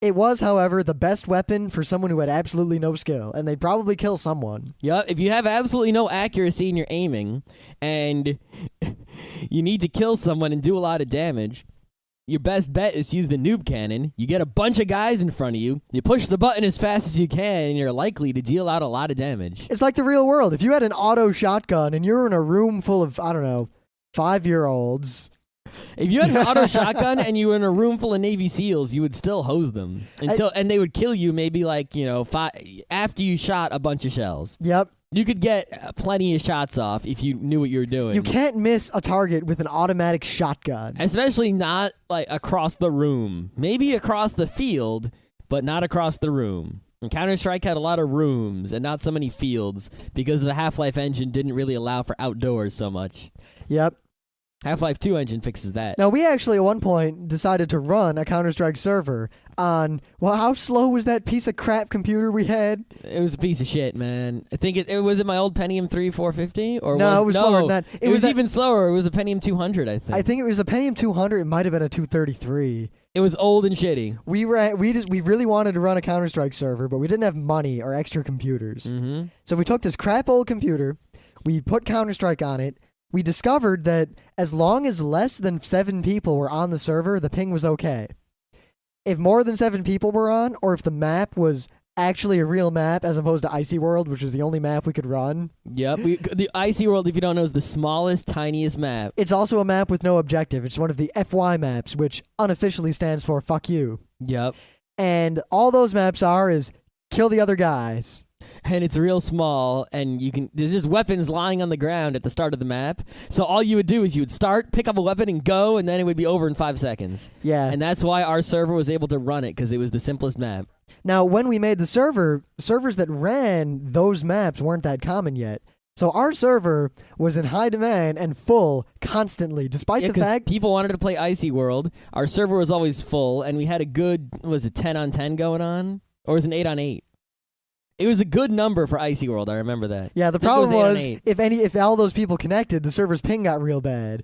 It was, however, the best weapon for someone who had absolutely no skill, and they'd probably kill someone. Yeah, if you have absolutely no accuracy in your aiming, and you need to kill someone and do a lot of damage, your best bet is to use the noob cannon. You get a bunch of guys in front of you, you push the button as fast as you can, and you're likely to deal out a lot of damage. It's like the real world. If you had an auto shotgun and you're in a room full of, 5-year-olds... If you had an auto shotgun and you were in a room full of Navy SEALs, you would still hose them and they would kill you maybe after you shot a bunch of shells. Yep. You could get plenty of shots off if you knew what you were doing. You can't miss a target with an automatic shotgun. Especially not like across the room. Maybe across the field, but not across the room. And Counter-Strike had a lot of rooms and not so many fields because the Half-Life engine didn't really allow for outdoors so much. Yep. Half-Life 2 engine fixes that. Now, we actually at one point decided to run a Counter-Strike server on, how slow was that piece of crap computer we had? It was a piece of shit, man. I think it was my old Pentium 3 450? Or no, it was slower than that. It was even slower. It was a Pentium 200, I think. I think it was a Pentium 200. It might have been a 233. It was old and shitty. We really wanted to run a Counter-Strike server, but we didn't have money or extra computers. Mm-hmm. So we took this crap old computer, we put Counter-Strike on it. We discovered that as long as less than 7 people were on the server, the ping was okay. If more than 7 people were on, or if the map was actually a real map as opposed to Icy World, which was the only map we could run. Yep. The Icy World, if you don't know, is the smallest, tiniest map. It's also a map with no objective. It's one of the FY maps, which unofficially stands for fuck you. Yep. And all those maps is kill the other guys. And it's real small, and there's just weapons lying on the ground at the start of the map. So all you would do is you would start, pick up a weapon, and go, and then it would be over in 5 seconds. Yeah. And that's why our server was able to run it, because it was the simplest map. Now, when we made the servers that ran those maps weren't that common yet. So our server was in high demand and full constantly, despite the fact people wanted to play Icy World. Our server was always full, and we had a good, 10-on-10 going on? Or was it an 8-on-8? It was a good number for Icy World. I remember that. Yeah, the problem was if all those people connected, the server's ping got real bad.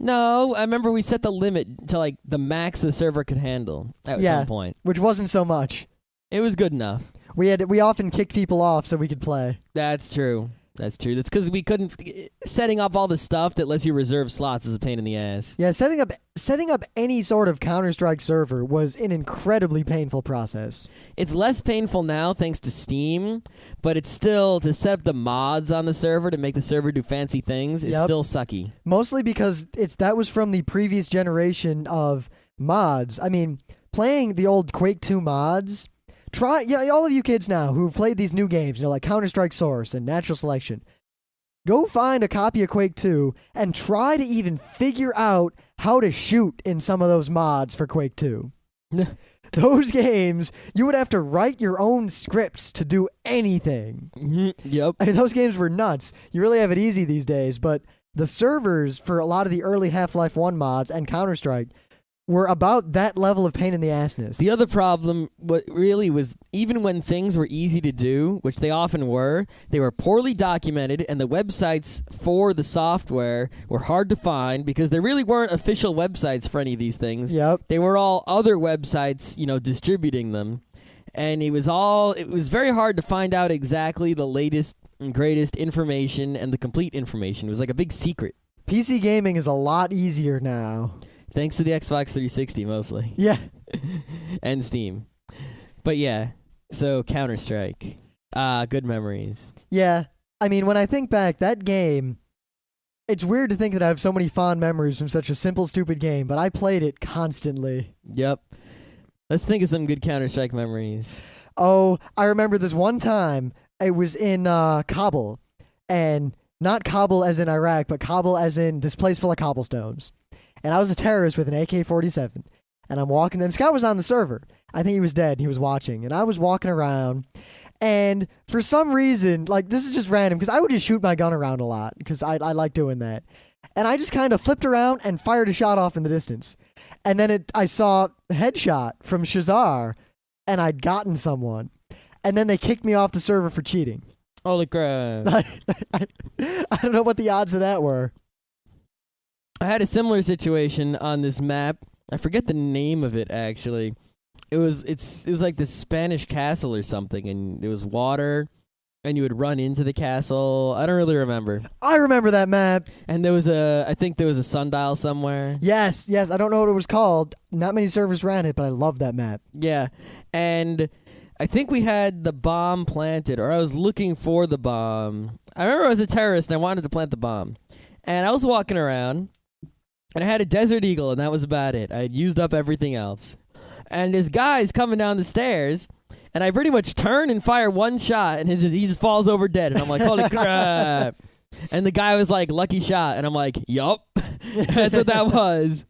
No, I remember we set the limit to the max the server could handle at some point. Which wasn't so much. It was good enough. We often kicked people off so we could play. That's true. That's because we couldn't. Setting up all the stuff that lets you reserve slots is a pain in the ass. Yeah, setting up any sort of Counterstrike server was an incredibly painful process. It's less painful now thanks to Steam, but it's still to set up the mods on the server to make the server do fancy things is still sucky. Mostly because that was from the previous generation of mods. I mean, playing the old Quake 2 mods. All of you kids now who've played these new games, like Counter-Strike Source and Natural Selection, go find a copy of Quake 2 and try to even figure out how to shoot in some of those mods for Quake 2. Those games, you would have to write your own scripts to do anything. Mm-hmm. Yep. I mean, those games were nuts. You really have it easy these days, but the servers for a lot of the early Half-Life 1 mods and Counter-Strike were about that level of pain in the assness. The other problem really was even when things were easy to do, which they often were, they were poorly documented, and the websites for the software were hard to find because there really weren't official websites for any of these things. Yep. They were all other websites, distributing them. And it was very hard to find out exactly the latest and greatest information and the complete information. It was like a big secret. PC gaming is a lot easier now. Thanks to the Xbox 360, mostly. Yeah. And Steam. But yeah, so Counter-Strike. Good memories. Yeah. I mean, when I think back, that game, it's weird to think that I have so many fond memories from such a simple, stupid game, but I played it constantly. Yep. Let's think of some good Counter-Strike memories. Oh, I remember this one time, it was in Kabul, and not Kabul as in Iraq, but Kabul as in this place full of cobblestones. And I was a terrorist with an AK-47. And I'm walking, and Scott was on the server. I think he was dead. He was watching. And I was walking around. And for some reason, this is just random, because I would just shoot my gun around a lot, because I like doing that. And I just kind of flipped around and fired a shot off in the distance. And then I saw a headshot from Shazar, and I'd gotten someone. And then they kicked me off the server for cheating. Holy crap. I don't know what the odds of that were. I had a similar situation on this map. I forget the name of it, actually. It was like this Spanish castle or something, and it was water, and you would run into the castle. I don't really remember. I remember that map. And I think there was a sundial somewhere. Yes. I don't know what it was called. Not many servers ran it, but I love that map. Yeah. And I think we had the bomb planted, or I was looking for the bomb. I remember I was a terrorist, and I wanted to plant the bomb. And I was walking around. And I had a Desert Eagle, and that was about it. I had used up everything else. And this guy's coming down the stairs, and I pretty much turn and fire one shot, and he just falls over dead. And I'm like, holy crap. And the guy was like, lucky shot. And I'm like, yup. That's what that was.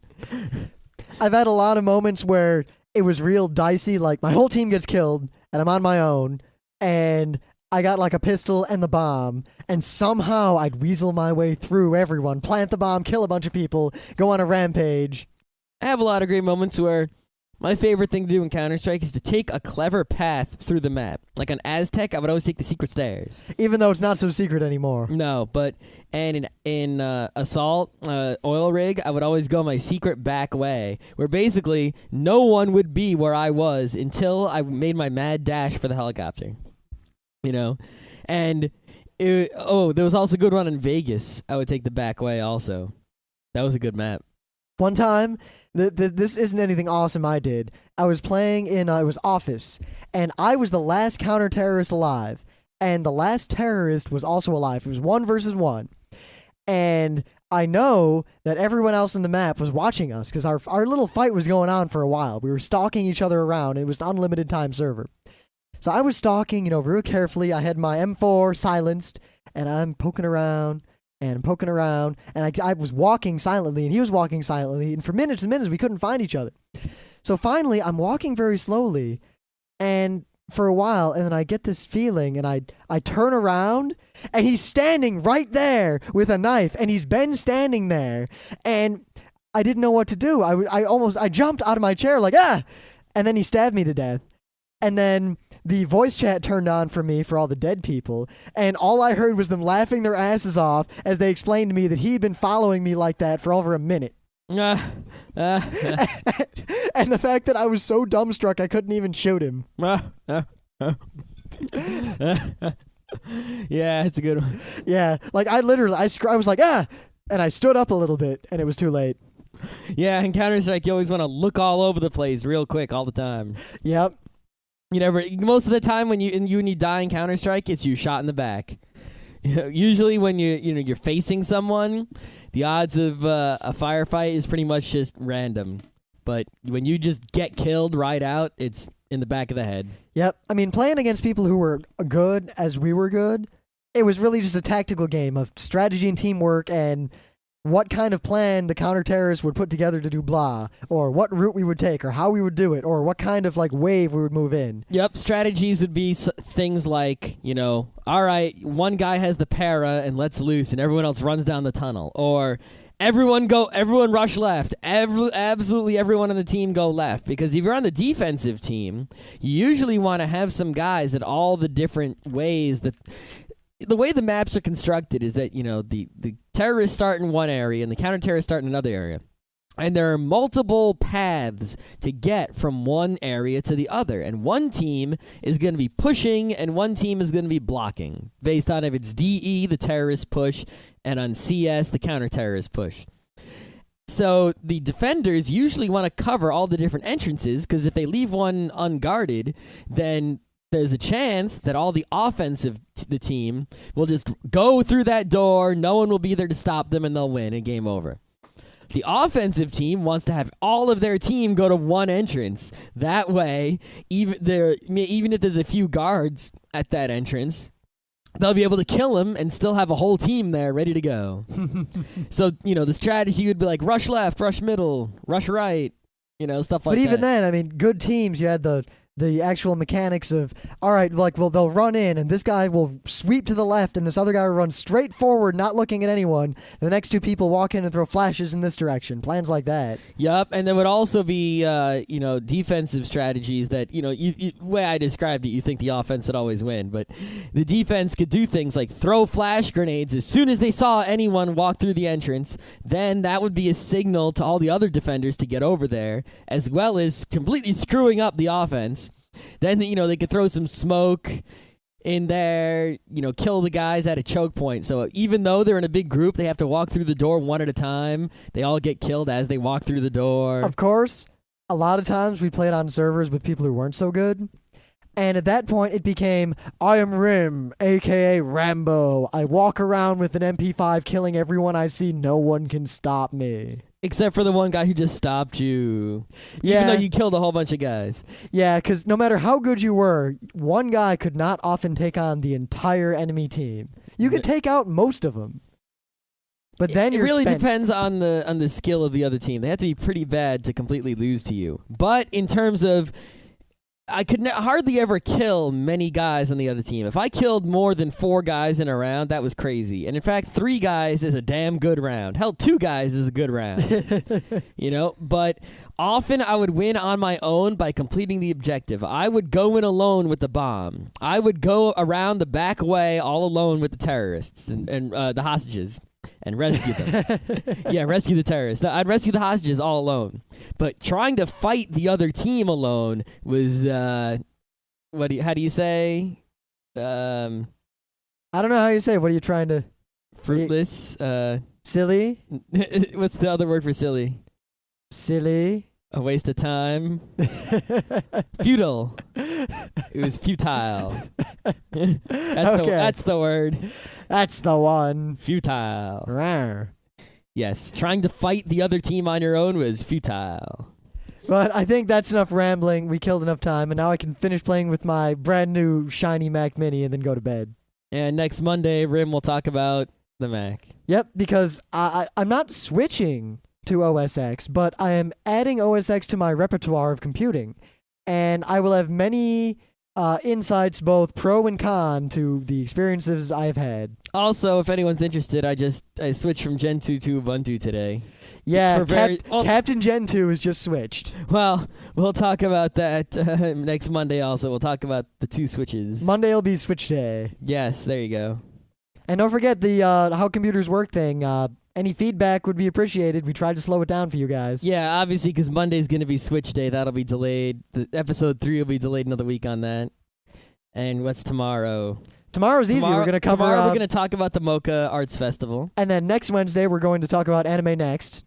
I've had a lot of moments where it was real dicey. Like, my whole team gets killed, and I'm on my own, and I got a pistol and the bomb, and somehow I'd weasel my way through everyone, plant the bomb, kill a bunch of people, go on a rampage. I have a lot of great moments where my favorite thing to do in Counter-Strike is to take a clever path through the map. Like on Aztec, I would always take the secret stairs. Even though it's not so secret anymore. No, and in Assault, Oil Rig, I would always go my secret back way, where basically no one would be where I was until I made my mad dash for the helicopter. And there was also a good one in Vegas. I would take the back way also. That was a good map. One time, this isn't anything awesome I did. I was playing in, it was Office, and I was the last counter-terrorist alive, and the last terrorist was also alive. It was 1 versus 1. And I know that everyone else in the map was watching us, because our little fight was going on for a while. We were stalking each other around. It was an unlimited time server. So I was stalking, real carefully. I had my M4 silenced, and I'm poking around, and I was walking silently, and he was walking silently, and for minutes and minutes, we couldn't find each other. So finally, I'm walking very slowly, and for a while, and then I get this feeling, and I turn around, and he's standing right there with a knife, and he's been standing there, and I didn't know what to do. I jumped out of my chair like, ah! And then he stabbed me to death. And then the voice chat turned on for me for all the dead people, and all I heard was them laughing their asses off as they explained to me that he'd been following me like that for over a minute. And the fact that I was so dumbstruck I couldn't even shoot him. Yeah, it's a good one. Yeah, like I was like, ah! And I stood up a little bit, and it was too late. Yeah, in Counterstrike, you always want to look all over the place real quick all the time. Yep. Most of the time when you die in Counterstrike, it's you shot in the back. Usually when you're facing someone, the odds of a firefight is pretty much just random. But when you just get killed right out, it's in the back of the head. Yep. I mean, playing against people who were good as we were good, it was really just a tactical game of strategy and teamwork and what kind of plan the counter-terrorists would put together to do blah, or what route we would take, or how we would do it, or what kind of wave we would move in. Yep, strategies would be things like, all right, one guy has the para and lets loose, and everyone else runs down the tunnel, or everyone rush left. Absolutely everyone on the team go left, because if you're on the defensive team, you usually want to have some guys at all the different ways that. The way the maps are constructed is that, the terrorists start in one area and the counter-terrorists start in another area. And there are multiple paths to get from one area to the other. And one team is going to be pushing and one team is going to be blocking, based on if it's DE, the terrorist push, and on CS, the counter-terrorist push. So the defenders usually want to cover all the different entrances, because if they leave one unguarded, then there's a chance that all the offensive the team will just go through that door, no one will be there to stop them, and they'll win, and game over. The offensive team wants to have all of their team go to one entrance. That way, even if there's a few guards at that entrance, they'll be able to kill them and still have a whole team there ready to go. So, the strategy would be like rush left, rush middle, rush right, stuff like that. But even then, I mean, good teams, you had the actual mechanics of, all right, they'll run in, and this guy will sweep to the left, and this other guy will run straight forward, not looking at anyone. The next two people walk in and throw flashes in this direction. Plans like that. Yep, and there would also be, defensive strategies that, the way I described it, you think the offense would always win, but the defense could do things like throw flash grenades as soon as they saw anyone walk through the entrance. Then that would be a signal to all the other defenders to get over there, as well as completely screwing up the offense. Then, they could throw some smoke in there, kill the guys at a choke point. So even though they're in a big group, they have to walk through the door one at a time. They all get killed as they walk through the door. Of course, a lot of times we played on servers with people who weren't so good. And at that point, it became, I am Rim, a.k.a. Rambo. I walk around with an MP5 killing everyone I see. No one can stop me. Except for the one guy who just stopped you. Yeah. Even though you killed a whole bunch of guys. Yeah, because no matter how good you were, one guy could not often take on the entire enemy team. You could take out most of them. But then it really depends on the skill of the other team. They have to be pretty bad to completely lose to you. But in terms of, I could hardly ever kill many guys on the other team. If I killed more than 4 guys in a round, that was crazy. And in fact, 3 guys is a damn good round. Hell, 2 guys is a good round. But often I would win on my own by completing the objective. I would go in alone with the bomb. I would go around the back way all alone with the terrorists and the hostages. And rescue them. Yeah, rescue the terrorists. No, I'd rescue the hostages all alone. But trying to fight the other team alone was, how do you say? I don't know how you say. What are you trying to? Fruitless. Silly. What's the other word for silly? Silly. A waste of time. Futile. It was futile. That's the word. That's the one. Futile. Rawr. Yes, trying to fight the other team on your own was futile. But I think that's enough rambling. We killed enough time, and now I can finish playing with my brand new shiny Mac Mini and then go to bed. And next Monday, Rim will talk about the Mac. Yep, because I'm not switching to OS X, but I am adding OS X to my repertoire of computing. And I will have many insights, both pro and con, to the experiences I've had. Also, if anyone's interested, I switched from Gen 2 to Ubuntu today. Yeah, Captain Gen 2 has just switched. Well, we'll talk about that next Monday also. We'll talk about the 2 switches. Monday will be switch day. Yes, there you go. And don't forget the how computers work thing. Any feedback would be appreciated. We tried to slow it down for you guys. Yeah, obviously, because Monday's going to be switch day. That'll be delayed. The episode 3 will be delayed another week on that. And what's tomorrow? Tomorrow's easy. We're going to cover... Tomorrow we're going to talk about the Mocha Arts Festival. And then next Wednesday, we're going to talk about Anime Next,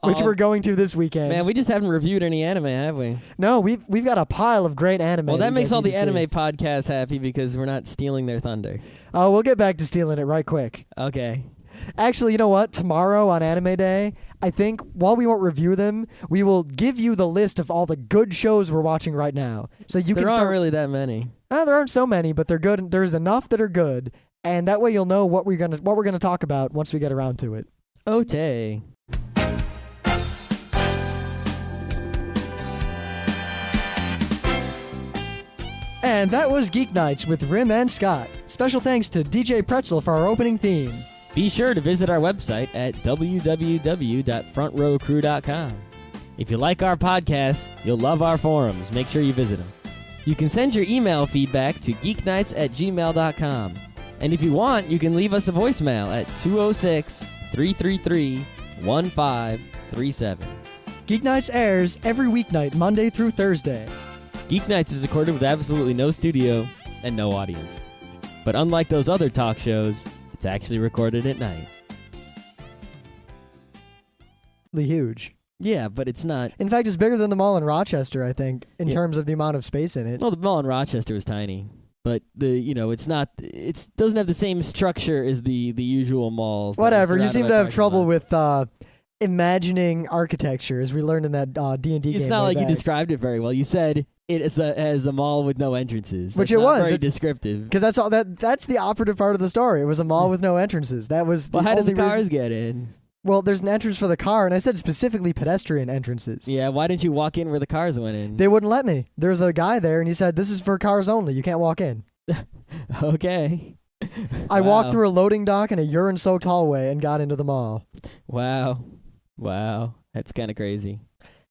which we're going to this weekend. Man, we just haven't reviewed any anime, have we? No, we've got a pile of great anime. Well, that makes all the anime podcasts happy because we're not stealing their thunder. Oh, we'll get back to stealing it right quick. Okay. Actually, you know what? Tomorrow on Anime Day, I think while we won't review them, we will give you the list of all the good shows we're watching right now. So you there can start... aren't really that many. There aren't so many, but they're good. There's enough that are good, and that way you'll know what we're gonna talk about once we get around to it. Okay. And that was Geeknights with Rim and Scott. Special thanks to DJ Pretzel for our opening theme. Be sure to visit our website at www.frontrowcrew.com. If you like our podcasts, you'll love our forums. Make sure you visit them. You can send your email feedback to geeknights@gmail.com. And if you want, you can leave us a voicemail at 206-333-1537. Geeknights airs every weeknight, Monday through Thursday. Geeknights is recorded with absolutely no studio and no audience. But unlike those other talk shows, it's actually recorded at night. Huge. Yeah, but it's not. In fact, it's bigger than the mall in Rochester, I think, in terms of the amount of space in it. Well, the mall in Rochester was tiny, but it's not. It doesn't have the same structure as the usual malls. Whatever. You seem to have trouble with imagining architecture, as we learned in that D&D game. It's not like you described it very well. You said it as a mall with no entrances. Which it was very descriptive. Because that's all. That's the operative part of the story. It was a mall with no entrances. That was. Well, how did the cars get in? Well, there's an entrance for the car, and I said specifically pedestrian entrances. Yeah, why didn't you walk in where the cars went in? They wouldn't let me. There was a guy there, and he said, "This is for cars only. You can't walk in." Okay. I walked through a loading dock and a urine-soaked hallway and got into the mall. Wow. That's kind of crazy.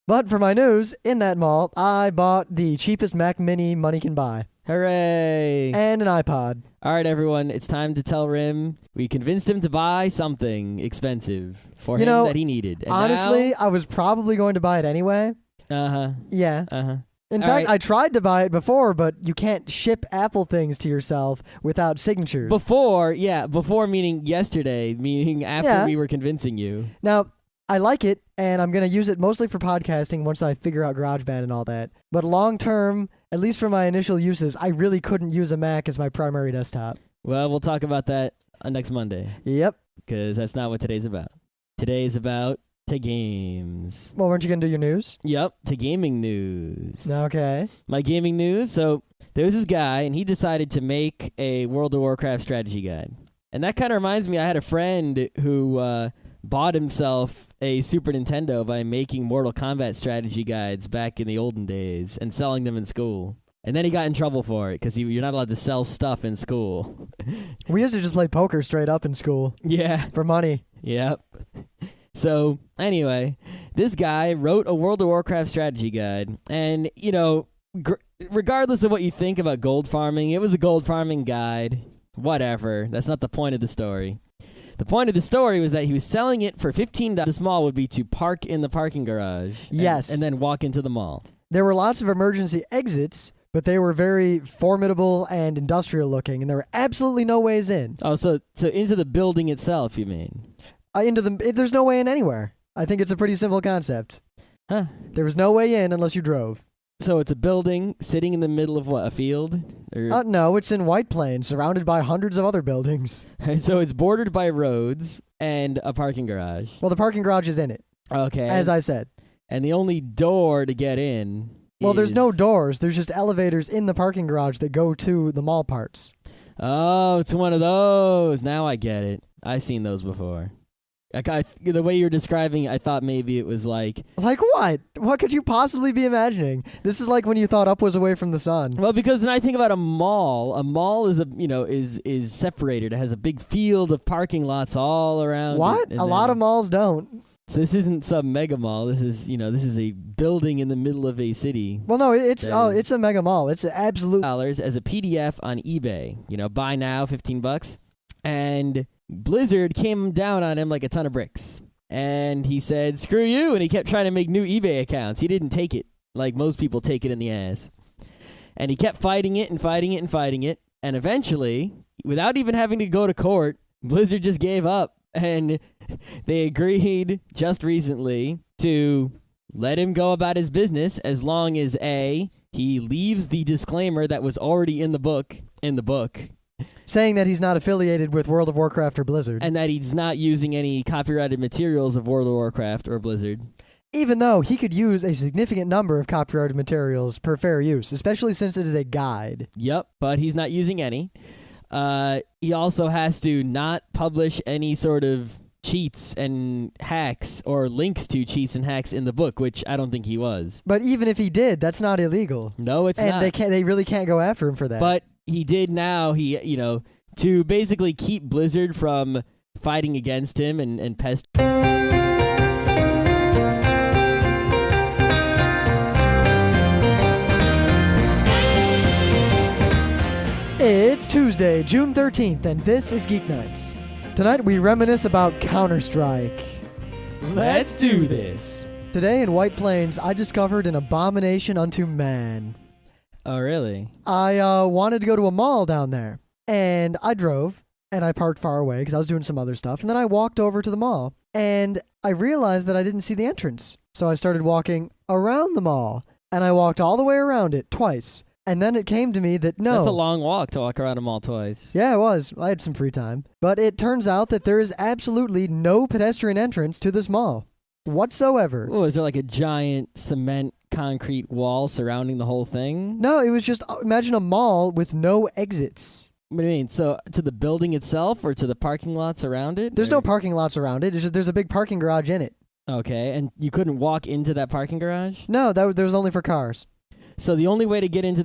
But for my news, in that mall, I bought the cheapest Mac Mini money can buy. Hooray! And an iPod. All right, everyone, it's time to tell Rim we convinced him to buy something expensive for him that he needed. And honestly, I was probably going to buy it anyway. Uh-huh. Yeah. Uh-huh. In fact, I tried to buy it before, but you can't ship Apple things to yourself without signatures. Before meaning yesterday, meaning after we were convincing you. Now, I like it, and I'm going to use it mostly for podcasting once I figure out GarageBand and all that. But long term, at least for my initial uses, I really couldn't use a Mac as my primary desktop. Well, we'll talk about that next Monday. Yep. Because that's not what today's about. Today's about to games. Well, weren't you going to do your news? Yep, to gaming news. Okay. My gaming news, so there was this guy, and he decided to make a World of Warcraft strategy guide. And that kind of reminds me, I had a friend who bought himself a Super Nintendo by making Mortal Kombat strategy guides back in the olden days and selling them in school. And then he got in trouble for it because you're not allowed to sell stuff in school. We used to just play poker straight up in school. Yeah. For money. Yep. So, anyway, this guy wrote a World of Warcraft strategy guide. And, regardless of what you think about gold farming, it was a gold farming guide. Whatever. That's not the point of the story. The point of the story was that he was selling it for $15. The mall would be to park in the parking garage. Yes. And then walk into the mall. There were lots of emergency exits, but they were very formidable and industrial looking, and there were absolutely no ways in. Oh, so into the building itself, you mean? There's no way in anywhere. I think it's a pretty simple concept. Huh. There was no way in unless you drove. So it's a building sitting in the middle of what, a field? No, it's in White Plains, surrounded by hundreds of other buildings. So it's bordered by roads and a parking garage. Well, the parking garage is in it. Okay. As I said. And the only door to get in there's no doors. There's just elevators in the parking garage that go to the mall parts. Oh, it's one of those. Now I get it. I've seen those before. The way you're describing it, I thought maybe it was like... Like what? What could you possibly be imagining? This is like when you thought up was away from the sun. Well, because when I think about a mall is is separated. It has a big field of parking lots all around. What? A lot of malls don't. So this isn't some mega mall. This is a building in the middle of a city. Well, no, it's a mega mall. It's an absolute $dollars as a PDF on eBay. Buy now, $15. And Blizzard came down on him like a ton of bricks. And he said, "Screw you," and he kept trying to make new eBay accounts. He didn't take it like most people take it in the ass. And he kept fighting it and fighting it and fighting it. And eventually, without even having to go to court, Blizzard just gave up. And they agreed just recently to let him go about his business as long as A, he leaves the disclaimer that was already in the book, saying that he's not affiliated with World of Warcraft or Blizzard. and that he's not using any copyrighted materials of World of Warcraft or Blizzard. Even though he could use a significant number of copyrighted materials per fair use, especially since it is a guide. Yep, but he's not using any. He also has to not publish any sort of cheats and hacks or links to cheats and hacks in the book, which I don't think he was. But even if he did, that's not illegal. No, it's not. And they really can't go after him for that. But he did now. To basically keep Blizzard from fighting against him and pest. It's Tuesday, June 13th, and this is Geeknights. Tonight we reminisce about Counterstrike. Let's do this. Today in White Plains, I discovered an abomination unto man. Oh, really? I wanted to go to a mall down there, and I drove, and I parked far away because I was doing some other stuff, and then I walked over to the mall, and I realized that I didn't see the entrance. So I started walking around the mall, and I walked all the way around it twice. And then it came to me that no. That's a long walk to walk around a mall twice. Yeah, it was. I had some free time. But it turns out that there is absolutely no pedestrian entrance to this mall whatsoever. Oh, is there like a giant cement concrete wall surrounding the whole thing? No, it was just, imagine a mall with no exits. What do you mean? So to the building itself or to the parking lots around it? There's no parking lots around it. It's just, there's a big parking garage in it. Okay, and you couldn't walk into that parking garage? No, that was only for cars. So the only way to get into